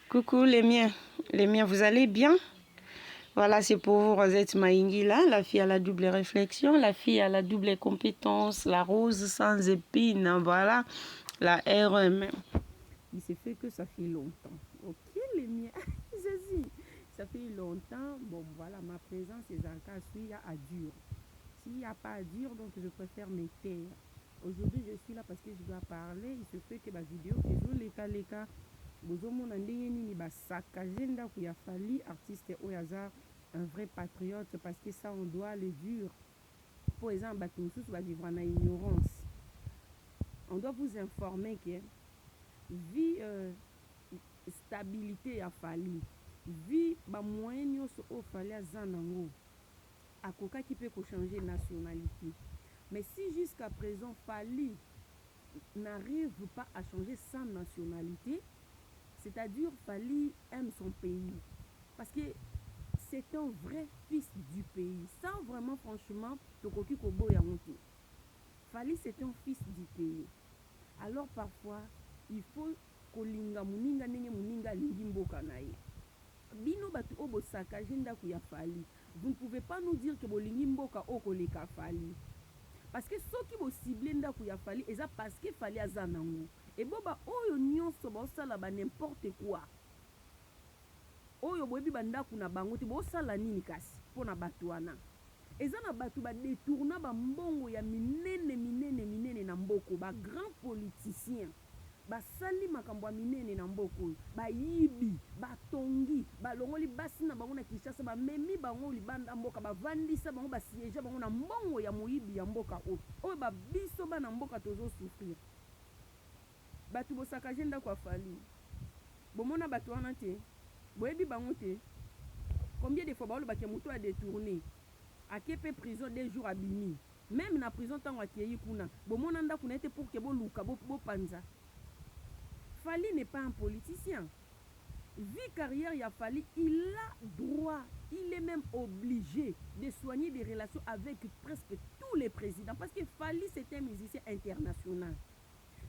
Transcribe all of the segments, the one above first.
Coucou les miens, vous allez bien? Voilà, c'est pour vous, Rosette Maïngila, la fille à la double réflexion, la fille à la double compétence, la rose sans épines, voilà, la REM. Il s'est fait que ça fait longtemps. Ok, les miens, ça fait longtemps. Bon, voilà, ma présence est en cas, il y a à dur. S'il n'y a pas à dur, donc je préfère me taire. Aujourd'hui, je suis là parce que je dois parler. Il se fait que ma vidéo, les cas, bozomona ndenge nini basakaje ndako ya Fally, artiste oyo aza un vrai patriote, parce que ça on doit le dire. Pour exemple, bato mosusu bavivra na ignorance. On doit vous informer que vie stabilité ya Fally, vie ba moyen nyonso oyo Fally aza nango, akokaki mpe changer nationalité. Mais si jusqu'à présent Fally n'arrive pas à changer sa nationalité, c'est-à-dire Fally aime son pays. Parce que c'est un vrai fils du pays. Ça, vraiment, franchement, Tokoki Kobo Yamonte. Fally, c'est un fils du pays. Alors, parfois, il faut kolinga muninga nenge muninga lingi mboka nae. Bino batu obo sakaje ndaku ya Fally. Vous ne pouvez pas nous dire que bolingi mboka oko leka Fally. Parce que ceux qui vont cibler ndaku ya Fally, eza parce que Fally aza nango. Et boba oyo nyonso ba osala ba n'importe quoi. Oyo boyebi bandaku na bango te bo osala nini kasi pona bato wana. Eza na bato ba détourna ba mbongo ya minene na mboko, ba grand politicien. Ba sali makambo ya minene na mboko, ba yibi, ba tongi, ba longoli basi na bango na Kinshasa, ba memi bango libanda mboka, ba vandisa bango, ba siège bango na mbongo ya moyibi ya mboka oyo ba biso ba na mboka tozo souffrir. Bato bo sakaje ndako ya Fally. Bomona bato wana te. Boyebi bango te. Combien de fois baolo bakia muto a détourné, a kepe prison 2 jours abimi. Même na prison tango akieyi kuna, bomona ndako na ete pour que bo luka bo panza. Fally n'est pas un politicien. Vie carrière ya Fally, il a droit, il est même obligé de soigner des relations avec presque tous les présidents, parce que Fally c'est un musicien international.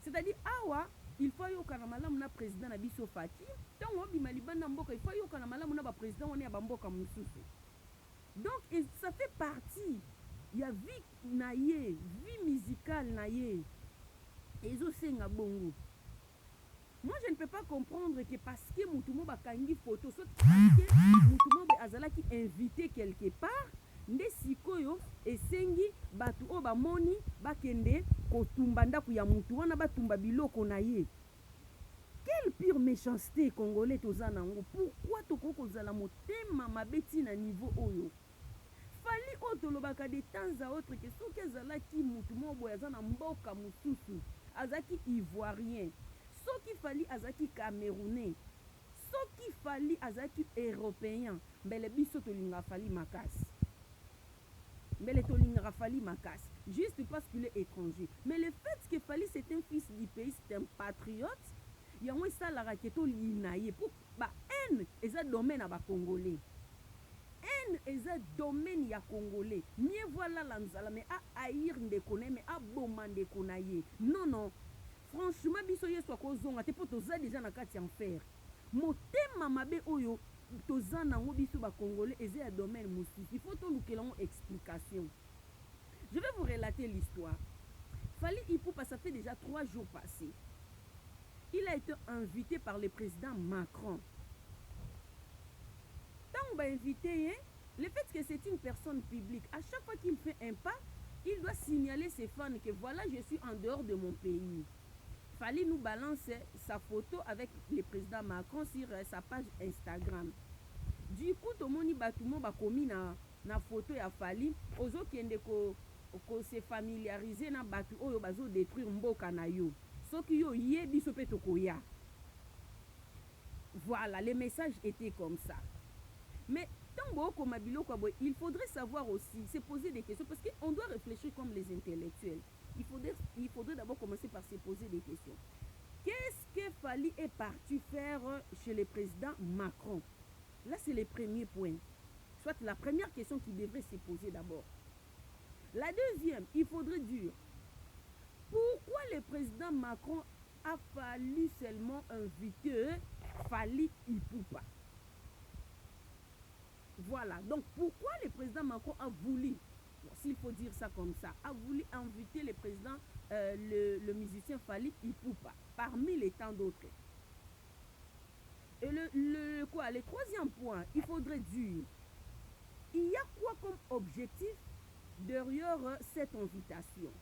C'est-à-dire awa il faut yoka malamu na président na biso Fati, tango obima libanda mboka il faut yoka malamu na ba président wana ya bamboka mosusu. Donc ça fait partie ya vie na ye, vie musicale na ye. Ezo senga bongo. Moi je ne peux pas comprendre que parce que mutumo bakangi photo, soit parce que mutumo azalaki invité quelque part, nde sikoyo esengi batu o bamoni bakende kotumba ndaku ya mutu wana batumba biloko na ye. Quelle pure méchanceté congolais toza nango. Pourquoi toko kozala motema mabeti na niveau oyo? Fally otolobaka de temps à autre que soki azalaki mutu mobo aza na mboka mosusu, azaki ivoirien, soki Fally azaki camerounais, soki Fally azaki européen, mbele biso tolinga Fally makasi. Mais tolinga Fally makasi, juste parce qu'il est étranger. Mais le fait que Fally c'est un fils du pays, c'est un patriote, yango esala raketo linaye pour ba haine eza domaine à ba congolais. Haine eza domaine ya congolais. Mieux voilà lanzala mais a haïr ndeko mais a boma ndeko na ye. Non. Franchement biso yeso ko zonga te po toza déjà na kati enfer. Motema mabe oyo toza nango biso ba congolais eza ya domaine mosusu. Il faut to lukelango explication. Je vais vous relater l'histoire. Fally Ipupa, ça fait déjà 3 jours passés. Il a été invité par le président Macron. Tant on va inviter, le fait que c'est une personne publique, à chaque fois qu'il fait un pas, il doit signaler ses fans que voilà, je suis en dehors de mon pays. Fally nous balance sa photo avec le président Macron sur sa page Instagram. Du coup, tout le monde a commis na photo ya Fally, ozo kende ko se familiariser na batu oyo bazo détruire mboka na yo. Soki yo yebi so pe tokoya. Voilà, les messages étaient comme ça. Mais tant que il faudrait savoir aussi, se poser des questions, parce qu'on doit réfléchir comme les intellectuels. Il faudrait d'abord commencer par se poser des questions. Qu'est-ce que Fally est parti faire chez le président Macron? Là, c'est le premier point. Soit la première question qui devrait se poser d'abord. La deuxième, il faudrait dire, pourquoi le président Macron a fallu seulement inviter Fally Ipupa. Voilà. Donc, pourquoi le président Macron a voulu, s'il faut dire ça comme ça, a voulu inviter le président, le musicien Fally Ipupa, parmi les tant d'autres. Et le troisième point, il faudrait dire, il y a quoi comme objectif derrière cette invitation?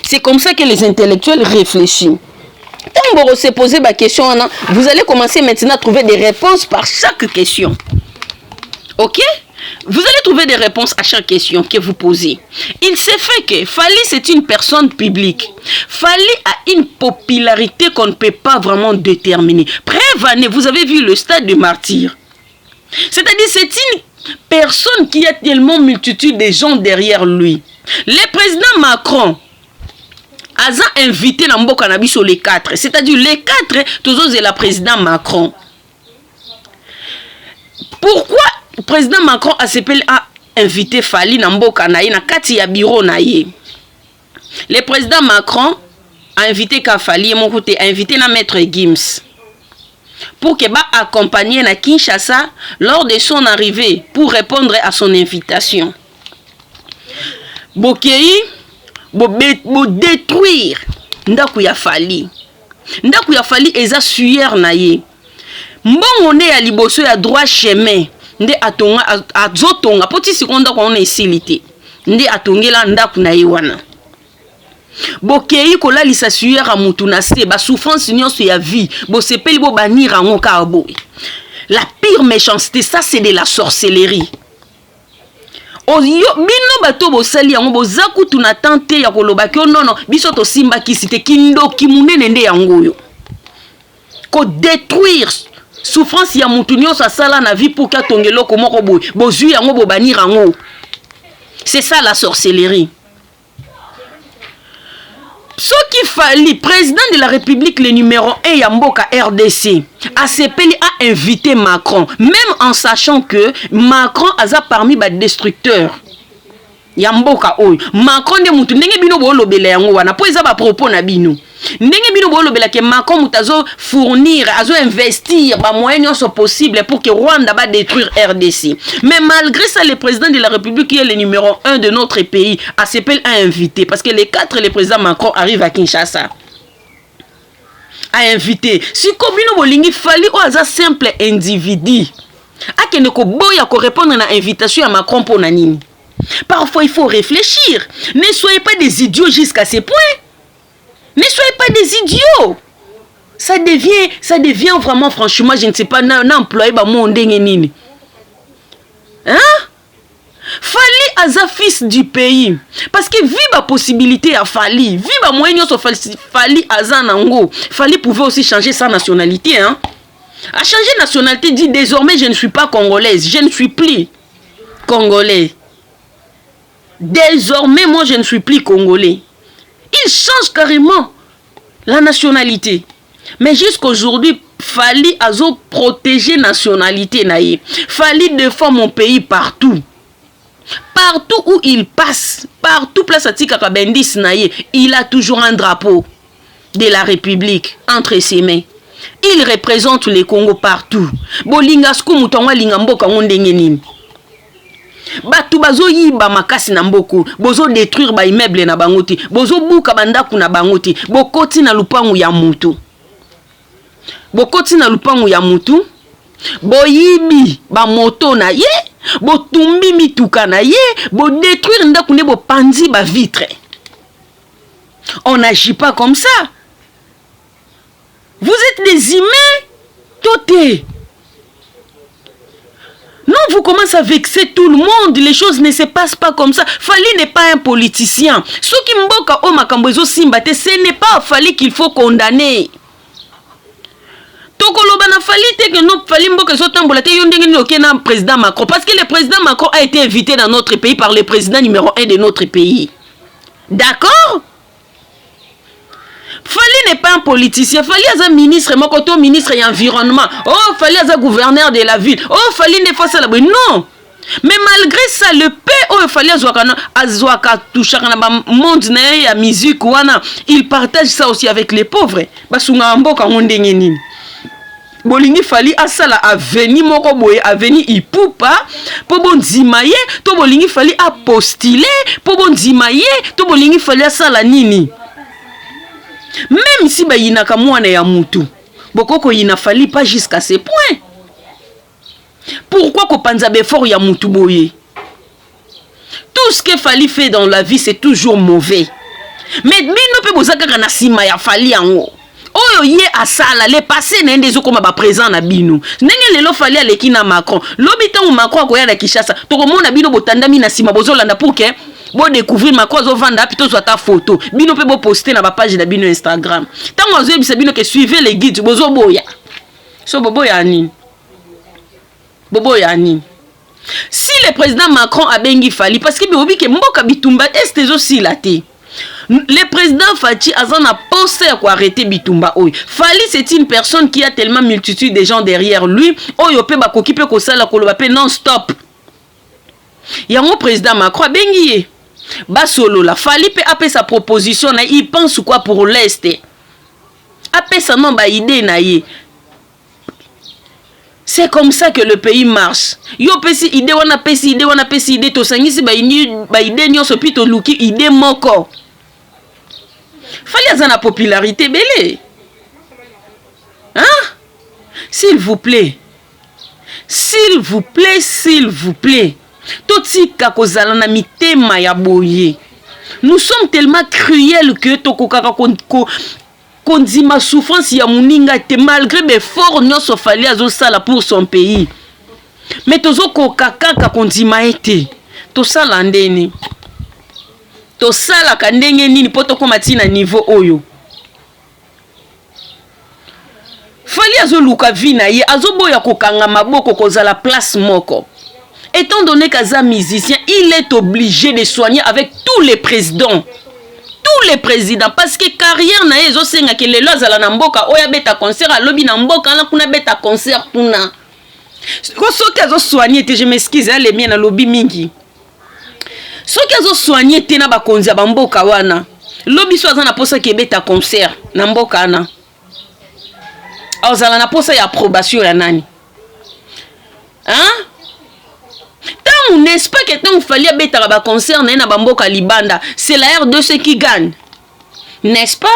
C'est comme ça que les intellectuels réfléchissent. Quand vous se posez ma question, vous allez commencer maintenant à trouver des réponses par chaque question. Ok? Vous allez trouver des réponses à chaque question que vous posez. Il s'est fait que Fally, c'est une personne publique. Fally a une popularité qu'on ne peut pas vraiment déterminer. Prévenez, vous avez vu le stade de martyr. C'est-à-dire, c'est une personne qui a tellement multitude de gens derrière lui. Le président Macron a invité Nambo Kanabi sur les 4. C'est-à-dire, les 4, tous c'est le président Macron. Pourquoi le président Macron a invité Fally Nambo Kanayi na kati ya bureau naye? Le président Macron a invité Fally, mon côté, a invité na maître Gims pour qu'il accompagne na Kinshasa lors de son arrivée pour répondre à son invitation. Bokei bo détruire ndaku ya Fally. Ndaku ya Fally eza suyer na ye. Mbongo ne ya liboso ya droit chemin nde atonga azotonga poti sikonda kwa ona isilité nde atongela ndaku na ye wana. Bokei kolalisa suyer a mutu na se ba souffrance nyonso ya vie bo sepeli bo banira ngo ka boy. La pire méchanceté, ça c'est de la sorcellerie. Bino bato bosali yango bozaku tuna tante ya koloba ki non biso to simba kisite kindo kimunene nde yango yo. Ko détruire souffrance ya mutu nyonso asala na vie pour ka tongelo ko moko boy bozui yango bo banira ngo. C'est ça la sorcellerie. Ce qu'il fallait, président de la République, le numéro 1 Yamboka RDC, a invité Macron, même en sachant que Macron a parmi les destructeurs. Yamboka oy. Macron de mutu ndenge bino bolo bela yango wana po eza ba propos na bino. Ndenge bino bolo bela ke Macron mutazo fournir, azo investir ba moyens sont possibles pour que Rwanda va détruire RDC. Mais malgré ça, le président de la République qui est le numéro 1 de notre pays a invité parce que les 4 le président Macron arrive à Kinshasa. A invité. Si kobino bolingi Fally o aza simple individu. A kene ko boya ko répondre na invitation à Macron pour nanini. Parfois, il faut réfléchir. Ne soyez pas des idiots jusqu'à ce point. Ne soyez pas des idiots. Ça devient vraiment, franchement, je ne sais pas, n'employer ba monde nini. Hein? Fally aza fils du pays. Parce que vu la possibilité à Fally, vu la moyen de Fally aza nango, Fally pouvait aussi changer sa nationalité. Hein? A changer nationalité, dit désormais je ne suis pas congolaise, je ne suis plus congolais. Désormais, moi, je ne suis plus congolais. Il change carrément la nationalité. Mais jusqu'aujourd'hui, Fally a protégé la nationalité. Fally défend mon pays partout. Partout où il passe, partout place à Tika Kabendis, il a toujours un drapeau de la République entre ses mains. Il représente les Congos partout. Bolinga sku mutonga lingamboka ngondengenini. Batu bazo yiba makasi na mboko, bozo détruire ba immeuble na bangoti, bozo buka bandaku na bangoti, bokoti na lupangu ya mutu. Bokoti na lupangu ya mutu, boyibi ba moto na ye, botumbi mituka na ye, bo détruire ndaku ne bo panzi ba vitre. On n'agit pas comme ça. Vous êtes des humains, totés. Non, vous commencez à vexer tout le monde. Les choses ne se passent pas comme ça. Fally n'est pas un politicien. Ce qui mboka o makambozo simbate, ce n'est pas Fally qu'il faut condamner. Tokoloba na Fally te que non Fally mboka so tambola te yondenge ni okena président Macron parce que le président Macron a été invité dans notre pays par le président numéro 1 de notre pays. D'accord? Fally n'est pas un politicien. Fally est un ministre, mon côté ministre et environnement. Oh, Fally est un gouverneur de la ville. Oh, Fally n'est pas ça là. Non. Mais malgré ça, le paix il fallait toucher dans monde ya musique wana, il partage ça aussi avec les pauvres. Basunga mboka ngondenge nini. Bolingi fali asala aveni moko boye aveni ipupa po bonzima ye to bolingi fali apostile po bonzima ye to bolingi fali asala nini. Même si ba yinaka mwana ya mutu bokoko yina fali pas jusqu'à ce point. Pourquoi ko panza befort ya mutu boye? Tout ce que fali fait dans la vie c'est toujours mauvais. Mais bino pe bozaka na sima ya fali yango. Oyo ye asala le passé na ndezo koma ba présent na bino. Ndenge lelo fali aleki na Macron. Lobi tango Macron akoya na Kinshasa. Tokomona bino botandami na sima bozolanda pour que bo découvrir Macron zo vanda pito zo ta photo. Bino pe bo poster na ba page na bino Instagram. Tango azo yebisa bino ke suivez les guides bozo boya. So boboya nini? Boboya nini? Si le président Macron a bengi fali parce que bi ke mboka bitumba est zo silate. Le président Fachi Azan a pensé à quoi arrêter Bitumba Oy. Fali c'est une personne qui a tellement multitude de gens derrière lui. Oyo pe bakoki pe ko sala ko loba pe non stop. Yango président Macron bengi ba solo la Fali pe apé sa proposition na il pense quoi pour l'est. Apé sa non ba idée na ye. C'est comme ça que le pays marche. Yo pesi idée wana pesi idée to sangisi ba idée nyonso pito luki idée moko. Fallait la popularité belé. Hein? S'il vous plaît. S'il vous plaît, s'il vous plaît. Toti kakozala na mitema ya boye. Nous sommes tellement cruels que tokokaka kondima souffrance ya muninga te malgré l'effort nyonso fali azo sala pour son pays. Mais tozo kokaka kondima ete. To sala ndeni. To sala kandenge nini poto koma tina niveau oyo. Fali azo luka vina ye azo boya kokanga maboko kozala place moko. Étant donné qu'Aza musicien, il est obligé de soigner avec tous les présidents. Tous les présidents parce que carrière na ezo senga ke lelo azala na mboka oya beta concert alobi na mboka na kuna beta concert kuna. Ko soki azo soigner te je m'excuse les miens na lobi mingi. Soki azo soigner te na bakonzi ya bamboka wana lobi so aza na posa ke beta concert na mboka na azala na posa ya approbation ya nani hein tant n'est-ce pas que tant fallait beta ba concert na bamboka libanda c'est la RDC qui gagne n'est-ce pas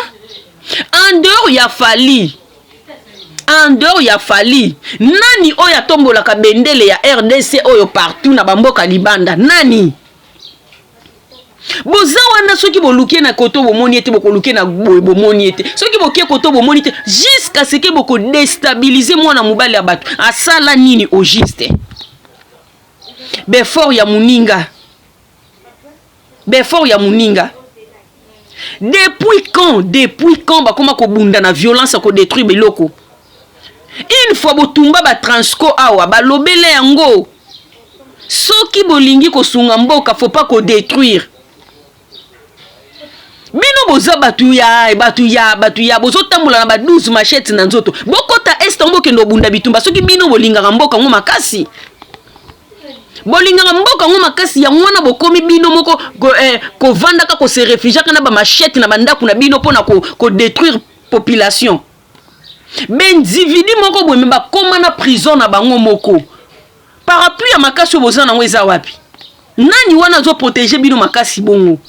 en dehors ya fali nani oya tombola ka bendele ya RDC oyo partout na bamboka libanda nani boza wana soki boluke na koto bomoni ete bokoluke na bomoni ete soki bokie koto bomoni ete jusqu'à ce que boko déstabiliser mwana mobali ya bato asala nini au juste befort ya muninga depuis quand bakoma ko bunda na violence ko détruire beloko une fois botumba ba transco awa ba lobele yango soki bolingi ko sunga mboka faut pas ko détruire. Bino boza batu ya bozo tambola na ba 12 machette na nzoto bokota estombo kendo bunda bitumba soki bino bolinga mboka ngo makasi ya mwana bokomi bino moko ko vanda ka ko se réfugier kana ba machette na banda kuna bino pona ko détruire population ben individu moko boye ba koma na prison na bango moko parapluie ya makasi boza na ngweza wapi nani wana zo protéger bino makasi bongo.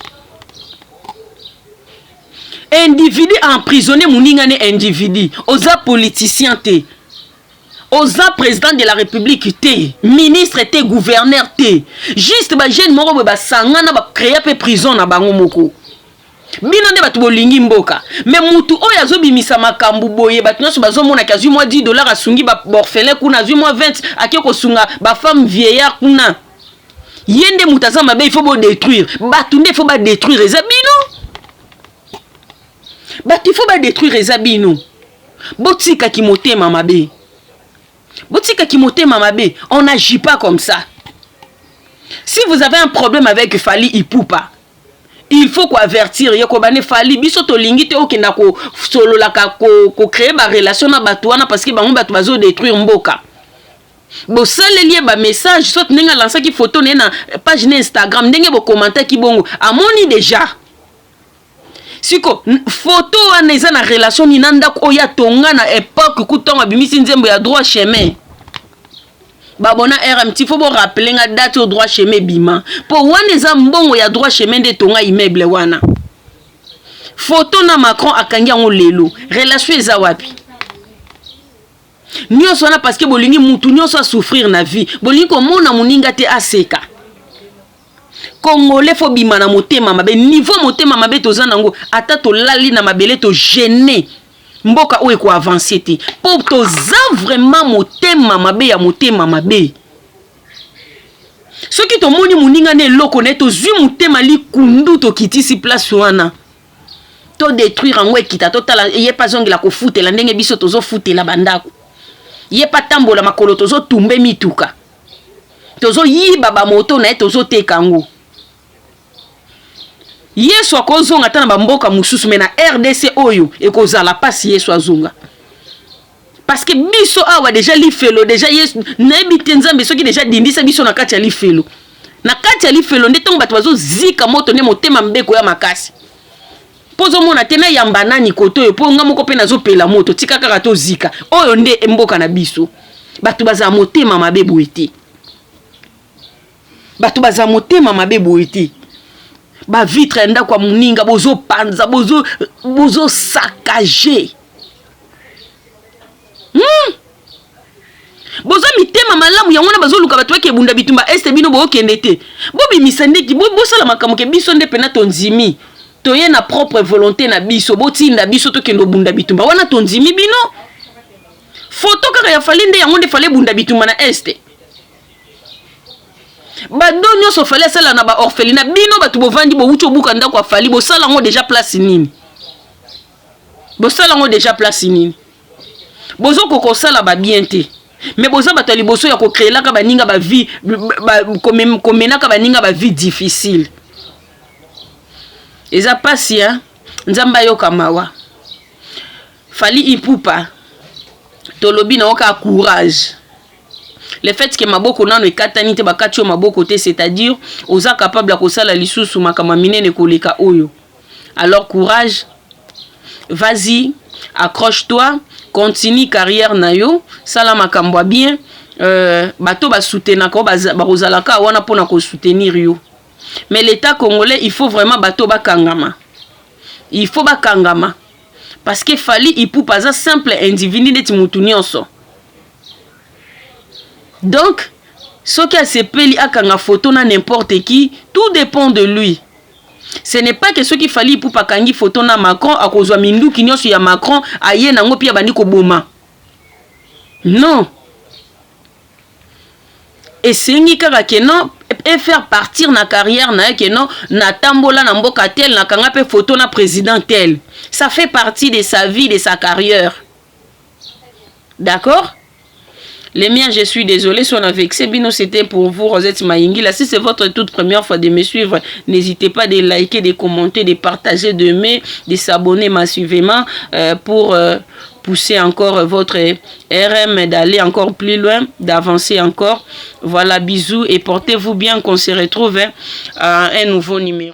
Individu emprisonné muninga ne individu oza politicien te oza président de la république te ministre te gouverneur te juste ba jeune moko ba sangana ba créer pe prison na bango moko bino nde batu bolingi mboka mais mutu oyo azobimisa makambu boye batu nyonso bazomona ka azwi mwa $10 asungi ba orphelin kuna azwi mwa 20 ake kosunga ba femme vieillard kuna yende mutu aza mabe il faut bo détruire batu nde faut ba détruire eza bino. Il faut pas détruire les abino. Botika ki motema mabe. On n'agit pas comme ça. Si vous avez un problème avec Fali Ipupa, il faut quoi avertir yoko bane Fali biso to lingi te okenda ko solo la ko créer ba relation na batu wana parce que bango batu bazo détruire mboka. bosaleli ba message soit ndenge lancaki photo na page na Instagram ndenge bo commenter ki bongo amoni déjà siko photo wana eza na relation ni ndako oya tonga na époque kutonga bimisi nzembo ya droit chemin babona RMT faut bo rappeler nga date au droit chemin bima po wana eza mbongo ya droit chemin de tonga immeuble wana photo na Macron akangi yango lelo relation eza wapi nyonso wana parce que bolingi mutu nyonso a souffrir na vie bolingi komona moninga te aseka Congolais faut bima na motema mabe niveau motema mabe toza nango ata to lali na mabele to gêner mboka oyo ko avancer te pour toza vraiment motema mabe ya motema mabe soki to moni moninga ne loko ne to zui motema li kundu to kitisi place wana to détruire ngo ekita to tala ye pas zongela ko futela ndenge biso tozo futela bandako ye pa tambola makolo tozo tumbe mituka tozo yiba ba moto na tozo tekango yesu akozonga tana ba mboka mususu mena RDC oyo ekozala pasi yesu azonga parce que biso awa déjà lifelo déjà yesu nayebi te nzambe soki déjà dindisa biso na kati ya lifelo nde tongo bato bazo zika moto ne motema mbeko ya makasi pozo mona tena yamba nani koto yo po nga moko pe nazopela moto tika kaka to zika oyo nde mboka na biso bato baza motema mabe boete ba vitre nda kwa muninga bozo panza bozo saccager bozo mitema malamu ya wana bazo luka bato wake bunda bitumba este bino bo kende te bobi misandeki bo sala makamuke biso nde pena tonzimi toye na propre volonté na biso botinda biso to kendo bunda bitumba wana tonzimi bino photo kaka ya fali nde yango nde fale bunda bitumba na este bado nyonso fale sala na ba orphelina bino batu bovandi bo ucho buka ndako afali bo sala ngo déjà place nini bozo koko sala ba bien te mais bozo bato liboso ya ko créer la ka baninga ba vie komena ka baninga ba vie difficile eza pasi ya nzamba yoka mawa Fally Ipupa tolobi na oka courage. Le fait que maboko nano ekatani te bakati yo maboko te, c'est-à-dire oza capable ya kosala lisusu makama minene koleka oyo. Alors courage, vas-y, accroche-toi, continue carrière na yo, sala makambo bien, bato ba soutenir ko ba rozalaka wana pona ko soutenir yo. Mais l'État congolais, il faut vraiment bato ba kangama. Il faut ba kangama parce que Fally Ipupa za simple individu neti mutu nyonso. Donc, ce qui a se peli à kanga photo na n'importe qui, tout dépend de lui. Ce n'est pas que ce qui Fally Ipupa kangi photo na Macron à cause de mindu qui nyonso ya Macron aye nango pia bandi ko boma. Non. Et c'est ni kaka que non et faire partir na carrière na que non na tambola na mboka tel na kanga pe photo na président tel. Ça fait partie de sa vie, de sa carrière. D'accord? Les miens, je suis désolé si on a vexé. Bino, c'était pour vous, Rosette Mayingila. Si c'est votre toute première fois de me suivre, n'hésitez pas de liker, de commenter, de partager, d'aimer, de s'abonner massivement pour pousser encore votre RM, d'aller encore plus loin, d'avancer encore. Voilà, bisous et portez-vous bien qu'on se retrouve à un nouveau numéro.